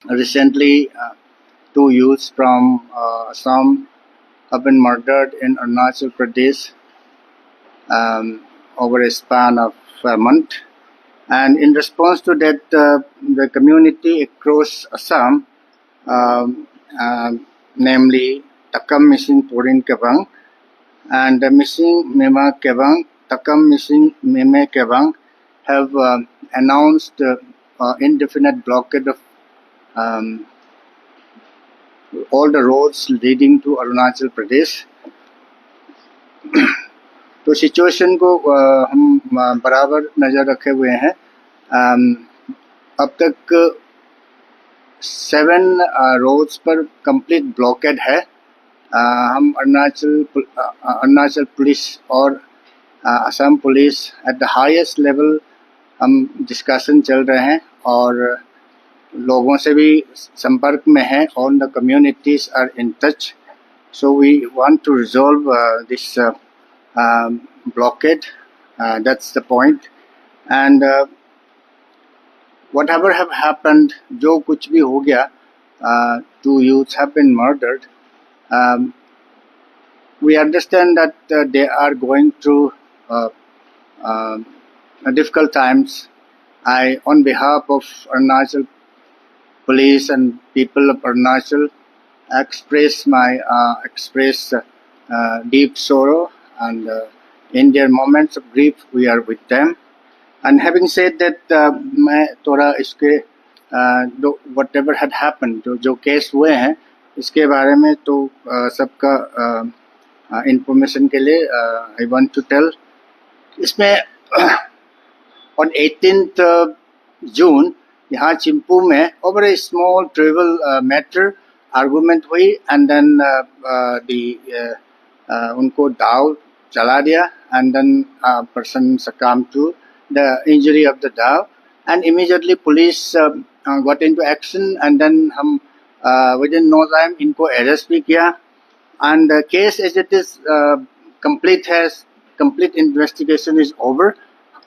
Recently, two youths from Assam have been murdered in Arunachal Pradesh over a span of a month. And in response to that, the community across Assam, um, uh, namely Takam Missing Purin Kebang and Missing Mema Kebang, Takam Missing Meme Kebang, have announced indefinite blockade of um, all the roads leading to Arunachal Pradesh. तो situation को हम बराबर नज़र रखे हुए हैं. अब तक 7 रोड्स पर कंप्लीट ब्लॉकेड है. हम अरुणाचल पुलिस और Assam police at the highest level हम डिस्कशन चल रहे हैं और लोगों से भी संपर्क में हैं. All the communities are in touch. So we want to resolve this blockade. That's the point. And whatever have happened, जो कुछ भी हो गया, 2 youths have been murdered. We understand that they are going through difficult times. On behalf of Arunachal Police and people of Arunachal, express deep sorrow, and in their moments of grief we are with them. And having said that, मैं थोड़ा इसके whatever had happened, जो case हुए हैं इसके बारे में तो सबका इंफॉर्मेशन के लिए I want to tell. इसमें on 18th June यहाँ चिंपू में over a small trivial matter argument हुई एंड देन उनको दाव चला दिया and then person succumbed to the injury of the दाव and immediately police got into action and then हम within no time इनको arrest भी किया and the case as it is complete investigation is over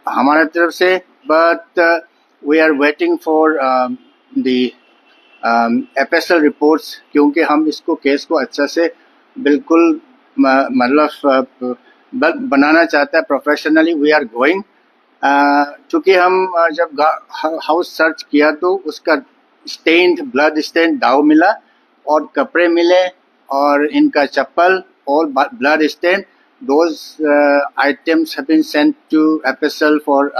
हमारे तरफ से. But we are waiting for the FSL reports क्योंकि हम इसको केस को अच्छा से बिल्कुल मतलब बनाना चाहते हैं प्रोफेशनली. वी आर गोइंग चूँकि हम जब हाउस सर्च किया तो उसका ब्लड स्टेन दाव मिला और कपड़े मिले और इनका चप्पल और blood stain. Those items have been sent to FSL for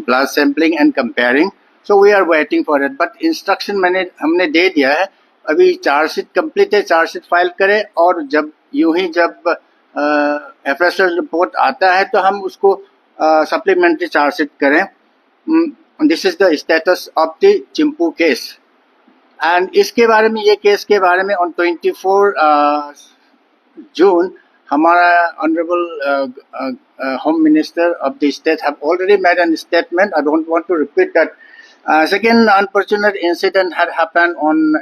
blood sampling and comparing. So we are waiting for it. But instruction हमने दे दिया है. अभी चार्जशीट कंप्लीट है, चार्जशीट फाइल करें और जब FSL रिपोर्ट आता है तो हम उसको सप्लीमेंट्री चार्जशीट करें. This is the status of the Chimpu case. And इसके बारे में, ये केस के बारे में ऑन 24 June हमारा honourable Home Minister of the state have already made a statement. I don't want to repeat that. Second unfortunate incident had happened on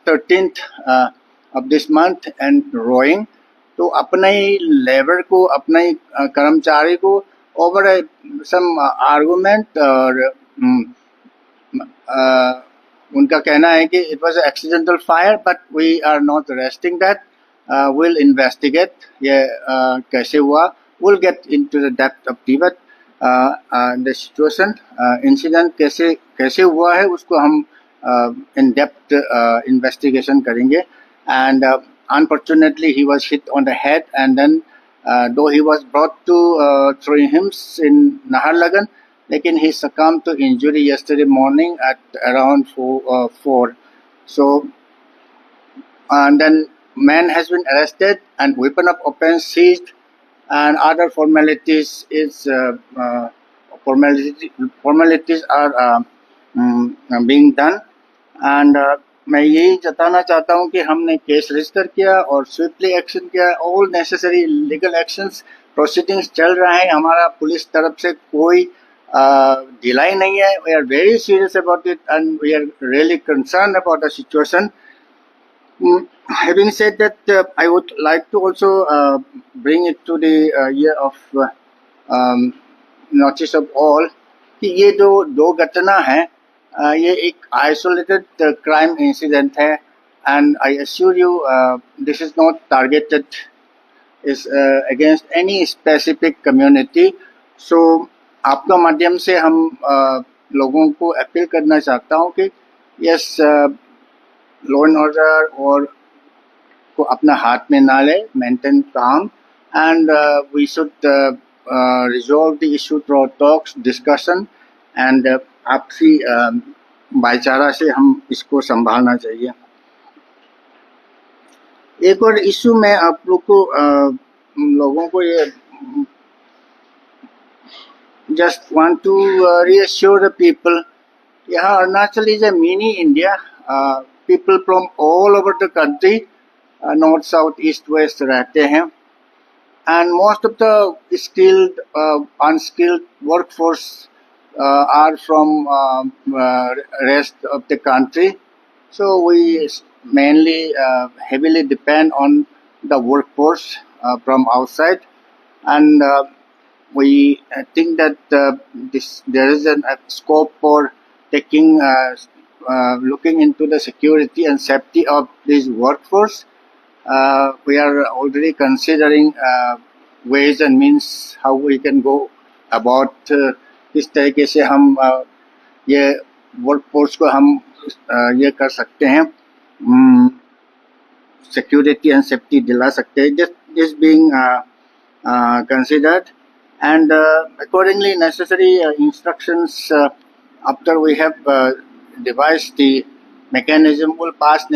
13th of this month and Roing. तो अपने ही labour को, अपने ही कर्मचारी को over some argument और उनका कहना है कि it was an accidental fire, but we are not arresting that. We'll investigate ये कैसे हुआ. We'll get into the depth of debate. The situation, incident कैसे हुआ है उसको हम in depth investigation करेंगे. And unfortunately he was hit on the head and then though he was brought to Three Hims in Naharlagan, लेकिन he succumbed to injury yesterday morning at around 4. So and then man has been arrested and weapon of offense seized and other formalities are being done. And मैं यही जताना चाहता हूँ कि हमने case register किया और स्विफ्टली एक्शन किया. All necessary legal actions proceedings चल रहा है. हमारा पुलिस तरफ से कोई delay नहीं है. We are very serious about it and we are really concerned about the situation. Having said that, I would like to also bring it to the year of notice of all कि ये जो दो घटना है ये एक isolated crime incident है, and I assure you this is not targeted is against any specific community. So आपका माध्यम से हम लोगों को अपील करना चाहता हूँ कि यस लॉ एंड ऑर्डर और को अपना हाथ में ना ले, मेंटेन काम, and we should resolve the issue through talks, discussion, and आपसी भाईचारा से हम इसको संभालना चाहिए। एक और इशू में आप लोगों को ये just want to reassure the people, यहाँ Arunachal is a mini India. People from all over the country, north, south, east, west रहते हैं, and most of the skilled, unskilled workforce are from rest of the country. So we mainly heavily depend on the workforce from outside, and we think that there is a scope for taking looking into the security and safety of this workforce. We are already considering ways and means how we can go about किस तरीके से हम ये workforce को हम ये कर सकते हैं, सिक्योरिटी एंड सेफ्टी दिला सकते हैं. This being considered, and accordingly necessary instructions after we have devised the mechanism will pass